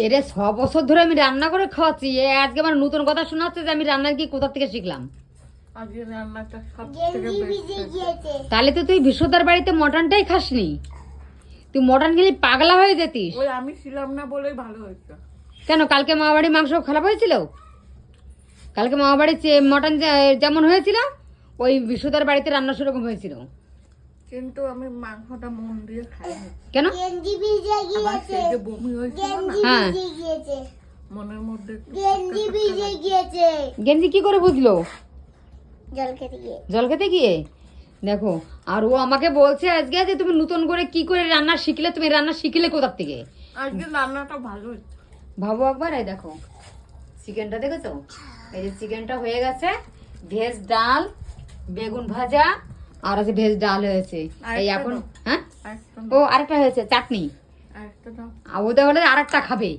এরে 6 বছর ধরে আমি রান্না করে খাওয়াচ্ছি, আজকে আমার নতুন কথা শোনা হচ্ছে যে আমি রান্না কি কোথা থেকে শিখলাম। আজকে রান্নাটা সবথেকে বেস্ট। তাহলে তো তুই বিশ্বদার বাড়িতে মটনটাই খাসনি, তুই মটন খেলে পাগলা হয়ে যেতিস। ওই আমি ছিলাম না বলেই ভালো হয়েছে। কেন কালকে মামা বাড়ির মাংস খারাপ হয়েছিল? কালকে মামা বাড়ির মটন যেমন হয়েছিল ওই বিশ্বদার বাড়িতে রান্না সেরকম হয়েছিল। কিন্তু আমি মাংসটা মন দিয়ে খাইনি। কেন? আবার সেই যে বমি হয়েছিল না, হ্যাঁ, মনের মধ্যে গেঞ্জি কি করে বুঝলো? জল জল খেতে গিয়ে। দেখো, আর ও আমাকে বলছে আজকে যে তুমি নতুন করে কি করে রান্না শিখলে, তুমি রান্না শিখলে কোথার থেকে? আজকে রান্নাটা ভালো হয়েছে। ভাবো একবার, এই দেখো চিকেনটা দেখেছো, এই যে চিকেনটা হয়ে গেছে, ভেজ ডাল, বেগুন ভাজা, আর আছে ভেজ ডাল হয়েছে। এই এখন হ্যাঁ, আরেকটা ও আরেকটা হয়েছে চাটনি, আরেকটা দাও। আর ওদের হলে আরেকটা খাবে।